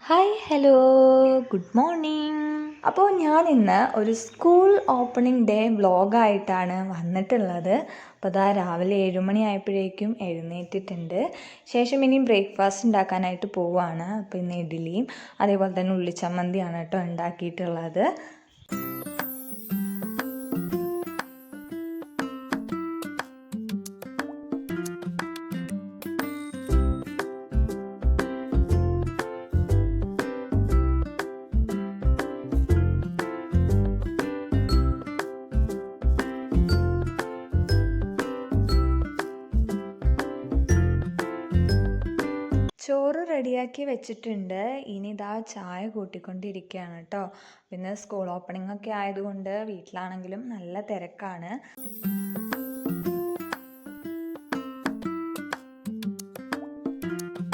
Hi hello good morning. അപ്പോൾ ഞാൻ ഇന്ന് ഒരു സ്കൂൾ ഓപ്പണിംഗ് ഡേ വ്ളോഗായിട്ടാണ് വന്നിട്ടുള്ളത്. അപ്പോൾ അതാ രാവിലെ 7 മണി ആയപ്പോഴേക്കും എഴുന്നേറ്റിട്ടുണ്ട്. ശേഷം ഇനി ബ്രേക്ക്ഫാസ്റ്റ് ഉണ്ടാക്കാനായിട്ട് പോവുകയാണ്. അപ്പോൾ ഇന്ന് ഇഡ്ഡലിയും അതേപോലെ തന്നെ ഉള്ളിച്ചമ്മന്തിയാണ് കേട്ടോ ഉണ്ടാക്കിയിട്ടുള്ളത്. ചോറ് റെഡിയാക്കി വെച്ചിട്ടുണ്ട്. ഇനി ഇതാ ചായ കൂട്ടിക്കൊണ്ടിരിക്കുകയാണ് കേട്ടോ. പിന്നെ സ്കൂൾ ഓപ്പണിംഗ് ഒക്കെ ആയതുകൊണ്ട് വീട്ടിലാണെങ്കിലും നല്ല തിരക്കാണ്.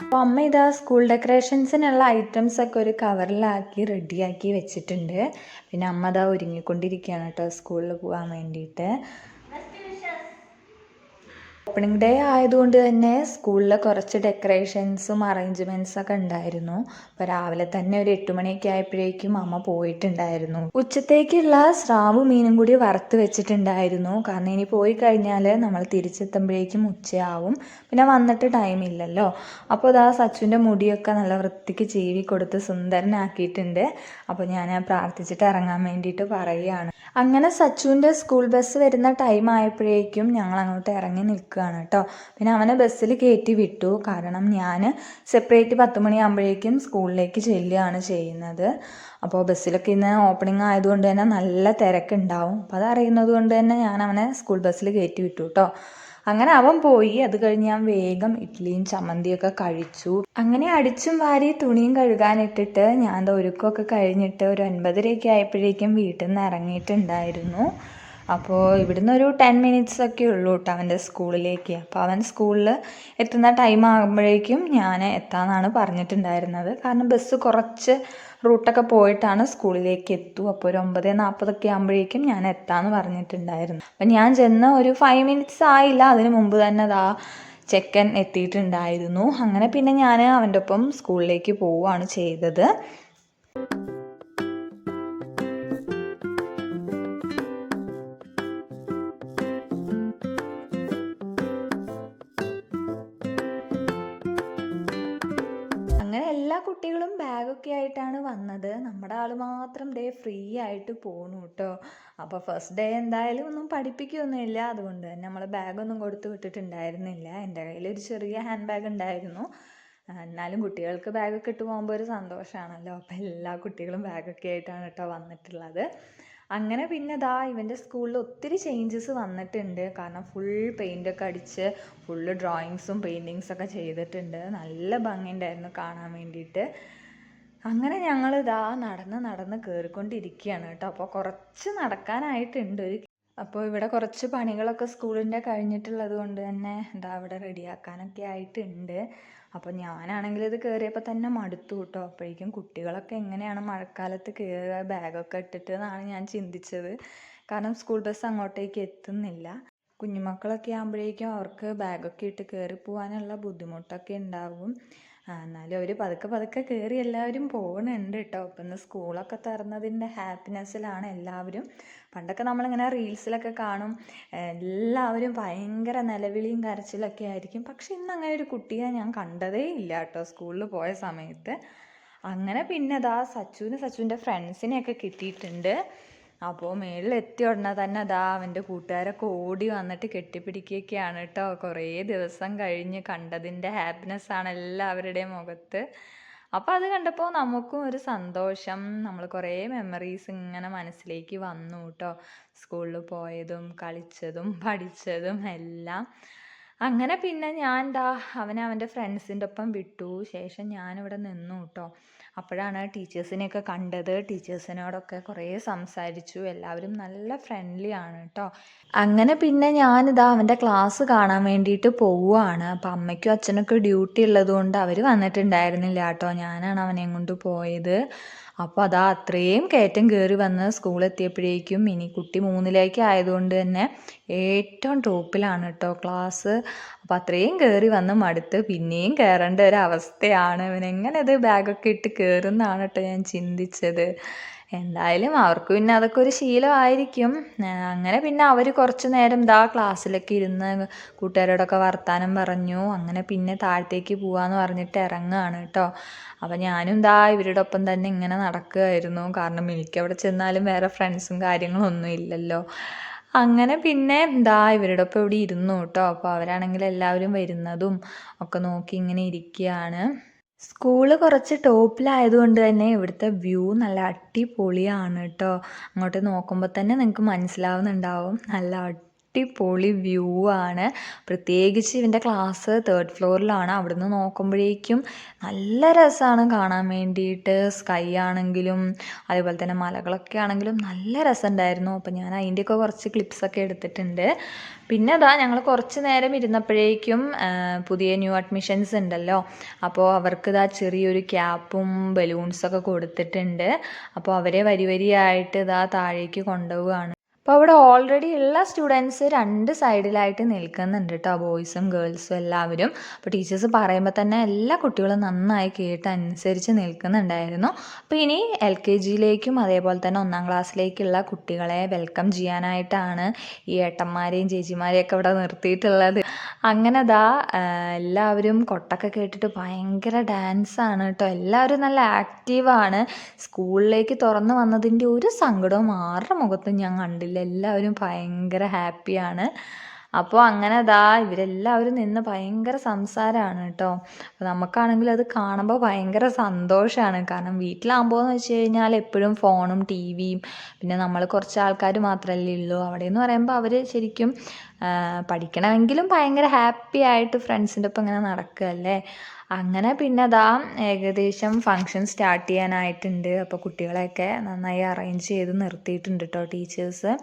അപ്പോൾ അമ്മ ഇതാ സ്കൂൾ ഡെക്കറേഷൻസിനുള്ള ഐറ്റംസ് ഒക്കെ ഒരു കവറിലാക്കി റെഡിയാക്കി വെച്ചിട്ടുണ്ട്. പിന്നെ അമ്മ ഇതാ ഒരുങ്ങിക്കൊണ്ടിരിക്കുകയാണ് കേട്ടോ സ്കൂളിൽ പോകാൻ വേണ്ടിയിട്ട്. ഓപ്പണിംഗ് ഡേ ആയതുകൊണ്ട് തന്നെ സ്കൂളിൽ കുറച്ച് ഡെക്കറേഷൻസും അറേഞ്ച്മെൻറ്റ്സൊക്കെ ഉണ്ടായിരുന്നു. അപ്പോൾ രാവിലെ തന്നെ ഒരു 8 മണിയൊക്കെ ആയപ്പോഴേക്കും അമ്മ പോയിട്ടുണ്ടായിരുന്നു. ഉച്ചത്തേക്കുള്ള സ്രാവ് മീനും കൂടി വറുത്ത് വെച്ചിട്ടുണ്ടായിരുന്നു. കാരണം ഇനി പോയി കഴിഞ്ഞാൽ നമ്മൾ തിരിച്ചെത്തുമ്പോഴേക്കും ഉച്ചയാവും. പിന്നെ വന്നിട്ട് ടൈമില്ലല്ലോ. അപ്പോൾ ഇതാ സച്ചുവിൻ്റെ മുടിയൊക്കെ നല്ല വൃത്തിക്ക് ചീവി കൊടുത്ത് സുന്ദരനാക്കിയിട്ടുണ്ട്. അപ്പോൾ ഞാൻ പ്രാർത്ഥിച്ചിട്ട് ഇറങ്ങാൻ വേണ്ടിയിട്ട് പറയുകയാണ്. അങ്ങനെ സച്ചുവിൻ്റെ സ്കൂൾ ബസ് വരുന്ന ടൈം ആയപ്പോഴേക്കും ഞങ്ങൾ അങ്ങോട്ട് ഇറങ്ങി നിൽക്കുകയാണ് കേട്ടോ. പിന്നെ അവനെ ബസ്സിൽ കയറ്റി വിട്ടു. കാരണം ഞാൻ സെപ്പറേറ്റ് 10 മണിയാകുമ്പോഴേക്കും സ്കൂളിലേക്ക് ചെല്ലുകയാണ് ചെയ്യുന്നത്. അപ്പോൾ ബസ്സിലൊക്കെ ഇന്ന് ഓപ്പണിംഗ് ആയതുകൊണ്ട് തന്നെ നല്ല തിരക്കുണ്ടാവും. അപ്പോൾ അതറിയുന്നത് കൊണ്ട് തന്നെ ഞാൻ അവനെ സ്കൂൾ ബസ്സിൽ കയറ്റി വിട്ടു കേട്ടോ. അങ്ങനെ അവൻ പോയി. അത് കഴിഞ്ഞ് ഞാൻ വേഗം ഇഡ്ഡലിയും ചമ്മന്തിയൊക്കെ കഴിച്ചു. അങ്ങനെ അടിച്ചും വാരി തുണിയും കഴുകാനിട്ടിട്ട് ഞാൻ ഒരുക്കമൊക്കെ കഴിഞ്ഞിട്ട് ഒരു 9:30 ആയപ്പോഴേക്കും വീട്ടിൽ നിന്ന് ഇറങ്ങിയിട്ടുണ്ടായിരുന്നു. അപ്പോൾ ഇവിടുന്ന് ഒരു 10 മിനിറ്റ്സ് ഒക്കെ ഉള്ളൂ കേട്ടോ അവൻ്റെ സ്കൂളിലേക്ക്. അപ്പോൾ അവൻ സ്കൂളിൽ എത്തുന്ന ടൈം ആകുമ്പോഴേക്കും ഞാൻ എത്താമെന്നാണ് പറഞ്ഞിട്ടുണ്ടായിരുന്നത്. കാരണം ബസ് കുറച്ച് റൂട്ടൊക്കെ പോയിട്ടാണ് സ്കൂളിലേക്ക് എത്തുക. അപ്പോൾ ഒരു 9:40 ആകുമ്പോഴേക്കും ഞാൻ എത്താമെന്ന് പറഞ്ഞിട്ടുണ്ടായിരുന്നു. അപ്പം ഞാൻ ചെന്ന് ഒരു 5 മിനിറ്റ്സ് ആയില്ല, അതിന് മുമ്പ് തന്നെ ചെക്കൻ എത്തിയിട്ടുണ്ടായിരുന്നു. അങ്ങനെ പിന്നെ ഞാൻ അവൻ്റെ ഒപ്പം സ്കൂളിലേക്ക് പോവുകയാണ് ചെയ്തത്. അങ്ങനെ എല്ലാ കുട്ടികളും ബാഗൊക്കെ ആയിട്ടാണ് വന്നത്. നമ്മുടെ ആൾ മാത്രം ഫ്രീ ആയിട്ട് പോണു കേട്ടോ. അപ്പോൾ ഫസ്റ്റ് ഡേ എന്തായാലും ഒന്നും പഠിപ്പിക്കുകയൊന്നുമില്ല. അതുകൊണ്ട് തന്നെ നമ്മൾ ബാഗൊന്നും കൊടുത്തു വിട്ടിട്ടുണ്ടായിരുന്നില്ല. എൻ്റെ കയ്യിലൊരു ചെറിയ ഹാൻഡ് ബാഗ് ഉണ്ടായിരുന്നു. എന്നാലും കുട്ടികൾക്ക് ബാഗൊക്കെ ഇട്ട് പോകുമ്പോൾ ഒരു സന്തോഷമാണല്ലോ. അപ്പോൾ എല്ലാ കുട്ടികളും ബാഗൊക്കെ ആയിട്ടാണ് കേട്ടോ വന്നിട്ടുള്ളത്. അങ്ങനെ പിന്നെ ഇവൻ്റെ സ്കൂളിൽ ഒത്തിരി ചേഞ്ചസ് വന്നിട്ടുണ്ട്. കാരണം ഫുൾ പെയിൻ്റൊക്കെ അടിച്ച് ഫുള്ള് ഡ്രോയിങ്സും പെയിൻറ്റിങ്സൊക്കെ ചെയ്തിട്ടുണ്ട്. നല്ല ഭംഗിയുണ്ടായിരുന്നു കാണാൻ വേണ്ടിയിട്ട്. അങ്ങനെ ഞങ്ങൾ നടന്ന് കയറിക്കൊണ്ടിരിക്കുകയാണ് കേട്ടോ. അപ്പോൾ കുറച്ച് നടക്കാനായിട്ടുണ്ട്. അപ്പോൾ ഇവിടെ കുറച്ച് പണികളൊക്കെ സ്കൂളിൻ്റെ കഴിഞ്ഞിട്ടുള്ളത് കൊണ്ട് തന്നെ ഇവിടെ റെഡിയാക്കാനൊക്കെ ആയിട്ടുണ്ട്. അപ്പോൾ ഞാനാണെങ്കിൽ ഇത് കയറിയപ്പോൾ തന്നെ മടുത്തു കേട്ടോ. അപ്പോഴേക്കും കുട്ടികളൊക്കെ എങ്ങനെയാണ് മഴക്കാലത്ത് കയറുക ബാഗൊക്കെ ഇട്ടിട്ട് എന്നാണ് ഞാൻ ചിന്തിച്ചത്. കാരണം സ്കൂൾ ബസ് അങ്ങോട്ടേക്ക് എത്തുന്നില്ല. കുഞ്ഞുമക്കളൊക്കെ ആകുമ്പോഴേക്കും അവർക്ക് ബാഗൊക്കെ ഇട്ട് കയറി പോകാനുള്ള ബുദ്ധിമുട്ടൊക്കെ ഉണ്ടാവും. എന്നാലും അവർ പതുക്കെ കയറി എല്ലാവരും പോകുന്നുണ്ട് കേട്ടോ. ഇപ്പം ഇന്ന് സ്കൂളൊക്കെ തുറന്നതിൻ്റെ ഹാപ്പിനെസ്സിലാണ് എല്ലാവരും. പണ്ടൊക്കെ നമ്മളിങ്ങനെ റീൽസിലൊക്കെ കാണും, എല്ലാവരും ഭയങ്കര നിലവിളിയും കരച്ചിലൊക്കെ ആയിരിക്കും. പക്ഷെ ഇന്ന് അങ്ങനെ ഒരു കുട്ടിയെ ഞാൻ കണ്ടതേ ഇല്ല കേട്ടോ സ്കൂളിൽ പോയ സമയത്ത്. അങ്ങനെ പിന്നെ സച്ചുവിൻ്റെ ഫ്രണ്ട്സിനെയൊക്കെ കിട്ടിയിട്ടുണ്ട്. അപ്പോൾ മേളിലെത്തിയ ഉടനെ തന്നെ അവൻ്റെ കൂട്ടുകാരൊക്കെ ഓടി വന്നിട്ട് കെട്ടിപ്പിടിക്കുകയൊക്കെയാണ് കേട്ടോ. കുറേ ദിവസം കഴിഞ്ഞ് കണ്ടതിൻ്റെ ഹാപ്പിനെസ്സാണ് എല്ലാവരുടെയും മുഖത്ത്. അപ്പോൾ അത് കണ്ടപ്പോൾ നമുക്കും ഒരു സന്തോഷം. നമ്മൾ കുറേ മെമ്മറീസ് ഇങ്ങനെ മനസ്സിലേക്ക് വന്നു കേട്ടോ. സ്കൂളിൽ പോയതും കളിച്ചതും പഠിച്ചതും എല്ലാം. അങ്ങനെ പിന്നെ ഞാൻ അവൻ്റെ ഫ്രണ്ട്സിൻ്റെ ഒപ്പം വിട്ടു. ശേഷം ഞാനിവിടെ നിന്നു കേട്ടോ. അപ്പോഴാണ് ടീച്ചേഴ്സിനെയൊക്കെ കണ്ടത്. ടീച്ചേഴ്സിനോടൊക്കെ കുറേ സംസാരിച്ചു. എല്ലാവരും നല്ല ഫ്രണ്ട്ലി ആണ് കേട്ടോ. അങ്ങനെ പിന്നെ അവൻ്റെ ക്ലാസ് കാണാൻ വേണ്ടിയിട്ട് പോവുകയാണ്. അപ്പം അമ്മയ്ക്കും അച്ഛനൊക്കെ ഡ്യൂട്ടി ഉള്ളതുകൊണ്ട് അവർ വന്നിട്ടുണ്ടായിരുന്നില്ല കേട്ടോ. ഞാനാണ് അവനെയും കൊണ്ട് പോയത്. അപ്പോൾ അത്രയും കയറ്റം കയറി വന്ന് സ്കൂളെത്തിയപ്പോഴേക്കും കുട്ടി 3ലേക്ക് ആയതുകൊണ്ട് തന്നെ ഏറ്റവും ടോപ്പിലാണ് കേട്ടോ ക്ലാസ്. അപ്പോൾ അത്രയും കയറി വന്ന് മടുത്ത് പിന്നെയും കയറേണ്ട ഒരു അവസ്ഥയാണ്. ഇവനെങ്ങനെ ഇത് ബാഗൊക്കെ ഇട്ട് കയറുന്നതാണ് കേട്ടോ ഞാൻ ചിന്തിച്ചത്. എന്തായാലും അവർക്ക് പിന്നെ അതൊക്കെ ഒരു ശീലമായിരിക്കും. അങ്ങനെ പിന്നെ അവർ കുറച്ച് നേരം ക്ലാസ്സിലൊക്കെ ഇരുന്ന് കൂട്ടുകാരോടൊക്കെ വർത്താനം പറഞ്ഞു. അങ്ങനെ പിന്നെ താഴത്തേക്ക് പോവാന്ന് പറഞ്ഞിട്ട് ഇറങ്ങുകയാണ് കേട്ടോ. അപ്പം ഞാനും ഇവരുടെ ഒപ്പം തന്നെ ഇങ്ങനെ നടക്കുകയായിരുന്നു. കാരണം എനിക്ക് അവിടെ ചെന്നാലും വേറെ ഫ്രണ്ട്സും കാര്യങ്ങളും ഒന്നും ഇല്ലല്ലോ. അങ്ങനെ പിന്നെ ഇവരുടെ ഒപ്പം ഇവിടെ ഇരുന്നു കേട്ടോ. അപ്പോൾ അവരാണെങ്കിൽ എല്ലാവരും വരുന്നതും ഒക്കെ നോക്കി ഇങ്ങനെ ഇരിക്കുകയാണ്. സ്കൂള് കുറച്ച് ടോപ്പിലായതുകൊണ്ട് തന്നെ ഇവിടുത്തെ വ്യൂ നല്ല അടിപൊളിയാണ് കേട്ടോ. അങ്ങോട്ട് നോക്കുമ്പോൾ തന്നെ നിങ്ങൾക്ക് മനസ്സിലാവുന്നുണ്ടാവും, നല്ല അടിപൊളി വ്യൂ ആണ്. പ്രത്യേകിച്ച് ഇവൻ്റെ ക്ലാസ് 3rd ഫ്ലോറിലാണ്. അവിടുന്ന് നോക്കുമ്പോഴേക്കും നല്ല രസമാണ് കാണാൻ വേണ്ടിയിട്ട്. സ്കൈ ആണെങ്കിലും അതേപോലെ തന്നെ മലകളൊക്കെ ആണെങ്കിലും നല്ല രസമുണ്ടായിരുന്നു. അപ്പോൾ ഞാൻ അതിൻ്റെയൊക്കെ കുറച്ച് ക്ലിപ്സൊക്കെ എടുത്തിട്ടുണ്ട്. പിന്നെ ഞങ്ങൾ കുറച്ച് നേരം ഇരുന്നപ്പോഴേക്കും പുതിയ ന്യൂ അഡ്മിഷൻസ് ഉണ്ടല്ലോ, അപ്പോൾ അവർക്ക് ചെറിയൊരു ക്യാപ്പും ബലൂൺസൊക്കെ കൊടുത്തിട്ടുണ്ട്. അപ്പോൾ അവരെ വരി വരിയായിട്ട് താഴേക്ക് കൊണ്ടുപോവുകയാണ്. അപ്പോൾ അവിടെ ഓൾറെഡി ഉള്ള സ്റ്റുഡൻസ് 2 സൈഡിലായിട്ട് നിൽക്കുന്നുണ്ട് കേട്ടോ, ബോയ്സും ഗേൾസും എല്ലാവരും. അപ്പോൾ ടീച്ചേഴ്സ് പറയുമ്പോൾ തന്നെ എല്ലാ കുട്ടികളും നന്നായി കേട്ട് അനുസരിച്ച് നിൽക്കുന്നുണ്ടായിരുന്നു. അപ്പോൾ ഇനി LKGയിലേക്കും അതേപോലെ തന്നെ 1ാം ക്ലാസ്സിലേക്കുള്ള കുട്ടികളെ വെൽക്കം ചെയ്യാനായിട്ടാണ് ഈ ഏട്ടന്മാരെയും ചേച്ചിമാരെയൊക്കെ ഇവിടെ നിർത്തിയിട്ടുള്ളത്. അങ്ങനെ എല്ലാവരും കൊട്ടൊക്കെ കേട്ടിട്ട് ഭയങ്കര ഡാൻസാണ് കേട്ടോ. എല്ലാവരും നല്ല ആക്റ്റീവാണ്. സ്കൂളിലേക്ക് തുറന്നു വന്നതിൻ്റെ ഒരു സങ്കടവും ആരുടെ മുഖത്തും ഞാൻ കണ്ടില്ല. എല്ലാവരും ഭയങ്കര ഹാപ്പിയാണ്. അപ്പോൾ അങ്ങനെ ഇവരെല്ലാവരും നിന്ന് ഭയങ്കര സംസാരമാണ് കേട്ടോ. അപ്പോൾ നമുക്കാണെങ്കിൽ അത് കാണുമ്പോൾ ഭയങ്കര സന്തോഷമാണ്. കാരണം വീട്ടിലാകുമ്പോൾ എന്ന് വെച്ച് കഴിഞ്ഞാൽ എപ്പോഴും ഫോണും TVയും പിന്നെ നമ്മൾ കുറച്ച് ആൾക്കാർ മാത്രമല്ലേ ഉള്ളൂ. അവിടെ എന്ന് പറയുമ്പോൾ അവർ ശരിക്കും പഠിക്കണമെങ്കിലും ഭയങ്കര ഹാപ്പി ആയിട്ട് ഫ്രണ്ട്സിൻ്റെ ഒപ്പം ഇങ്ങനെ നടക്കുകയല്ലേ. അങ്ങനെ പിന്നെ ഏകദേശം ഫങ്ഷൻ സ്റ്റാർട്ട് ചെയ്യാനായിട്ടുണ്ട്. അപ്പോൾ കുട്ടികളെയൊക്കെ നന്നായി അറേഞ്ച് ചെയ്ത് നിർത്തിയിട്ടുണ്ട് കേട്ടോ ടീച്ചേഴ്സ്.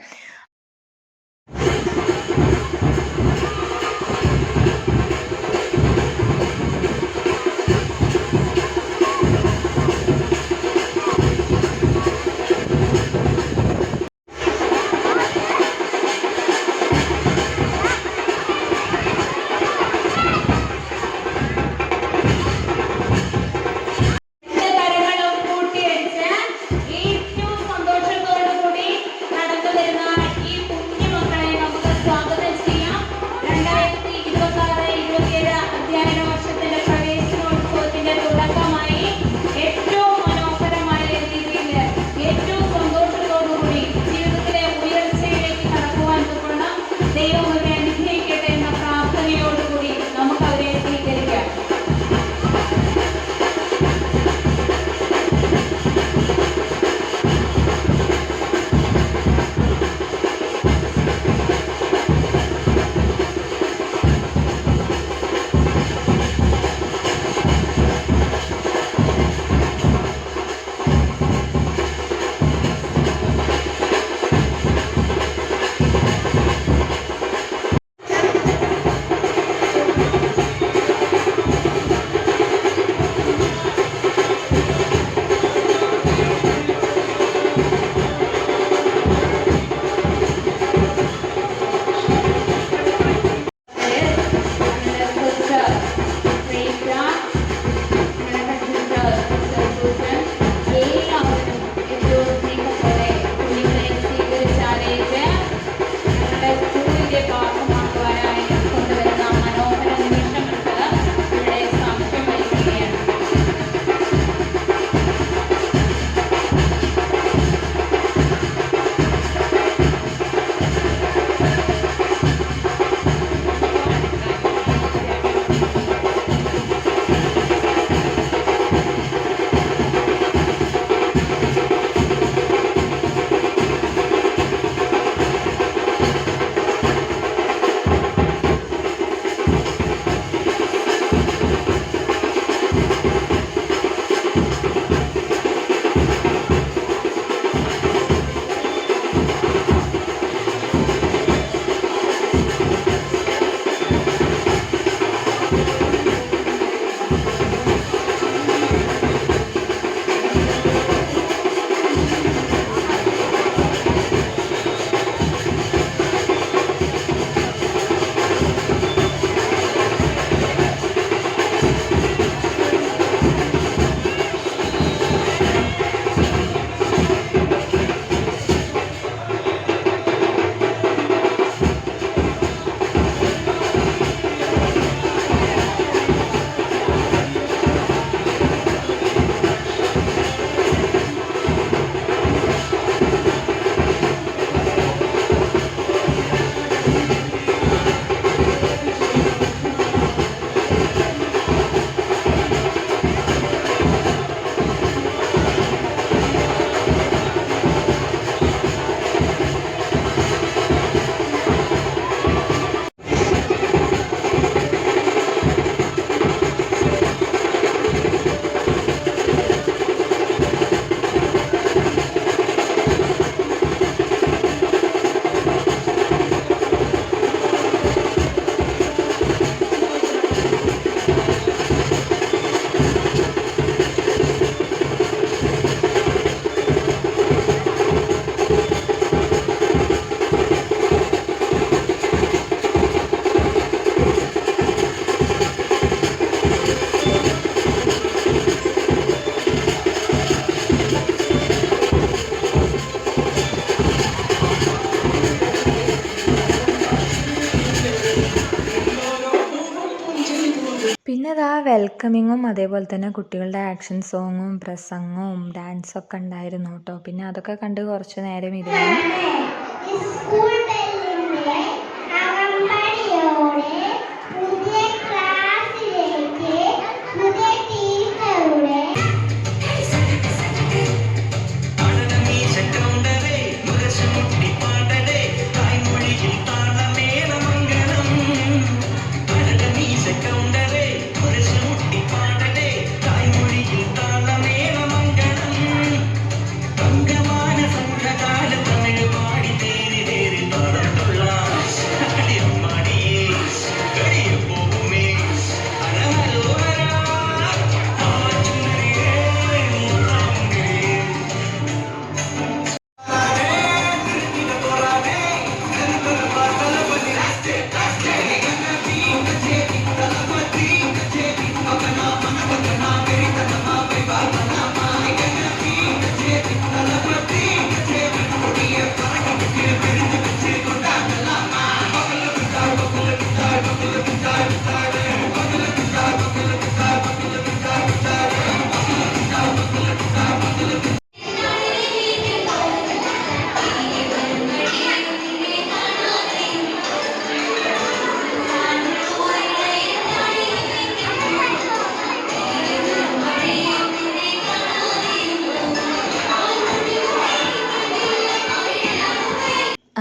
വെൽക്കമിങ്ങും അതേപോലെ തന്നെ കുട്ടികളുടെ ആക്ഷൻ സോങ്ങും പ്രസംഗവും ഡാൻസൊക്കെ ഉണ്ടായിരുന്നു കേട്ടോ. പിന്നെ അതൊക്കെ കണ്ട് കുറച്ച് നേരം ഇരുന്നു.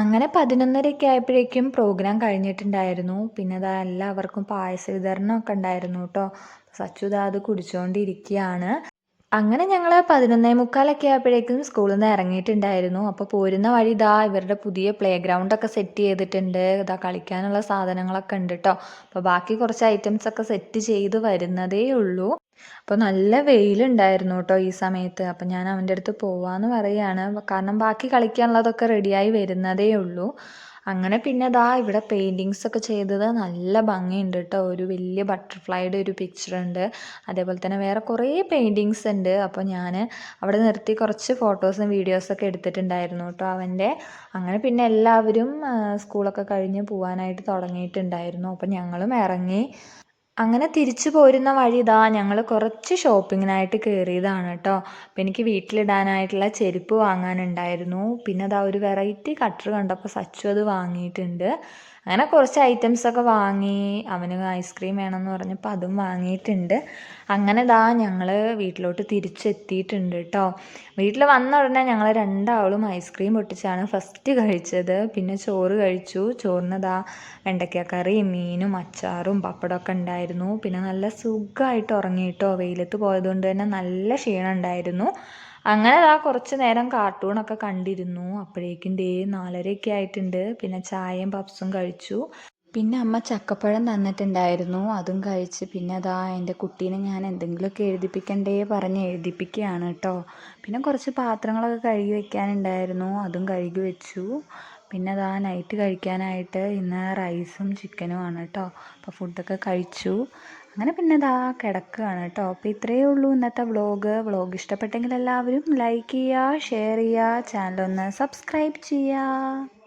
അങ്ങനെ 11:30 ആയപ്പോഴേക്കും പ്രോഗ്രാം കഴിഞ്ഞിട്ടുണ്ടായിരുന്നു. പിന്നെ അതാ എല്ലാവർക്കും പായസ വിതരണമൊക്കെ ഉണ്ടായിരുന്നു കേട്ടോ. സച്ചു ദാ അത് കുടിച്ചുകൊണ്ടിരിക്കുകയാണ്. അങ്ങനെ ഞങ്ങൾ 11:45 ആയപ്പോഴേക്കും സ്കൂളിൽ നിന്ന് ഇറങ്ങിയിട്ടുണ്ടായിരുന്നു. അപ്പോൾ പോരുന്ന വഴി ഇതാ ഇവരുടെ പുതിയ പ്ലേ ഗ്രൗണ്ടൊക്കെ സെറ്റ് ചെയ്തിട്ടുണ്ട്. ഇതാ കളിക്കാനുള്ള സാധനങ്ങളൊക്കെ ഉണ്ട് കേട്ടോ. അപ്പോൾ ബാക്കി കുറച്ച് ഐറ്റംസ് ഒക്കെ സെറ്റ് ചെയ്ത് വരുന്നതേ ഉള്ളൂ. അപ്പോൾ നല്ല വെയിലുണ്ടായിരുന്നു കേട്ടോ ഈ സമയത്ത്. അപ്പം ഞാൻ അവൻ്റെ അടുത്ത് പോവാന്ന് പറയുകയാണ്. കാരണം ബാക്കി കളിക്കാനുള്ളതൊക്കെ റെഡിയായി വരുന്നതേ ഉള്ളൂ. അങ്ങനെ പിന്നെ ദാ ഇവിടെ പെയിൻറ്റിങ്സ് ഒക്കെ ചെയ്തത് നല്ല ഭംഗിയുണ്ട് കേട്ടോ. ഒരു വലിയ ബട്ടർഫ്ലൈയുടെ ഒരു പിക്ചർ ഉണ്ട്. അതേപോലെ തന്നെ വേറെ കുറേ പെയിൻറ്റിങ്സ് ഉണ്ട്. അപ്പോൾ ഞാൻ അവിടെ നിർത്തി കുറച്ച് ഫോട്ടോസും വീഡിയോസൊക്കെ എടുത്തിട്ടുണ്ടായിരുന്നു കേട്ടോ അവൻ്റെ. അങ്ങനെ പിന്നെ എല്ലാവരും സ്കൂളൊക്കെ കഴിഞ്ഞ് പോകാനായിട്ട് തുടങ്ങിയിട്ടുണ്ടായിരുന്നു. അപ്പോൾ ഞങ്ങളും ഇറങ്ങി. അങ്ങനെ തിരിച്ചു പോരുന്ന വഴി ഇതാ ഞങ്ങൾ കുറച്ച് ഷോപ്പിങ്ങിനായിട്ട് കയറിയതാണ് കേട്ടോ. അപ്പോൾ എനിക്ക് വീട്ടിലിടാനായിട്ടുള്ള ചെരുപ്പ് വാങ്ങാനുണ്ടായിരുന്നു. പിന്നെ അതാ ഒരു വെറൈറ്റി കട്ടർ കണ്ടപ്പോൾ സച്ചു അത് വാങ്ങിയിട്ടുണ്ട്. അങ്ങനെ കുറച്ച് ഐറ്റംസൊക്കെ വാങ്ങി. അവന് ഐസ്ക്രീം വേണമെന്ന് പറഞ്ഞപ്പോൾ അതും വാങ്ങിയിട്ടുണ്ട്. അങ്ങനെ ദാ ഞങ്ങൾ വീട്ടിലോട്ട് തിരിച്ചെത്തിയിട്ടുണ്ട് കേട്ടോ. വീട്ടിൽ വന്ന ഉടനെ ഞങ്ങൾ രണ്ടാളും ഐസ്ക്രീം പൊട്ടിച്ചാണ് ഫസ്റ്റ് കഴിച്ചത്. പിന്നെ ചോറ് കഴിച്ചു. ചോറിന് ദാ വെണ്ടയ്ക്കക്കറിയും മീനും അച്ചാറും പപ്പടമൊക്കെ ഉണ്ടായിരുന്നു. പിന്നെ നല്ല സുഖമായിട്ട് ഉറങ്ങി കേട്ടോ. വെയിലത്ത് പോയതുകൊണ്ട് തന്നെ നല്ല ക്ഷീണം ഉണ്ടായിരുന്നു. അങ്ങനെ ദാ കുറച്ച് നേരം കാർട്ടൂണൊക്കെ കണ്ടിരുന്നു. അപ്പോഴേക്കും 4:30 ആയിട്ടുണ്ട്. പിന്നെ ചായയും പപ്സും കഴിച്ചു. പിന്നെ അമ്മ ചക്കപ്പഴം തന്നിട്ടുണ്ടായിരുന്നു, അതും കഴിച്ച്. പിന്നെ അതാ എൻ്റെ കുട്ടീനെ ഞാൻ എന്തെങ്കിലുമൊക്കെ എഴുതിപ്പിക്കണ്ടേ പറഞ്ഞ് എഴുതിപ്പിക്കുകയാണ് കേട്ടോ. പിന്നെ കുറച്ച് പാത്രങ്ങളൊക്കെ കഴുകി വെക്കാനുണ്ടായിരുന്നു, അതും കഴുകി വെച്ചു. പിന്നെ അതാ നൈറ്റ് കഴിക്കാനായിട്ട് ഇന്ന് റൈസും ചിക്കനും ആണ് കേട്ടോ. അപ്പോൾ ഫുഡൊക്കെ കഴിച്ചു. അങ്ങനെ പിന്നെ അതാ കിടക്കുകയാണ് കേട്ടോ. അപ്പോൾ ഇത്രയേ ഉള്ളൂ ഇന്നത്തെ വ്ളോഗ് ഇഷ്ടപ്പെട്ടെങ്കിൽ എല്ലാവരും ലൈക്ക് ചെയ്യുക, ഷെയർ ചെയ്യുക, ചാനലൊന്ന് സബ്സ്ക്രൈബ് ചെയ്യുക.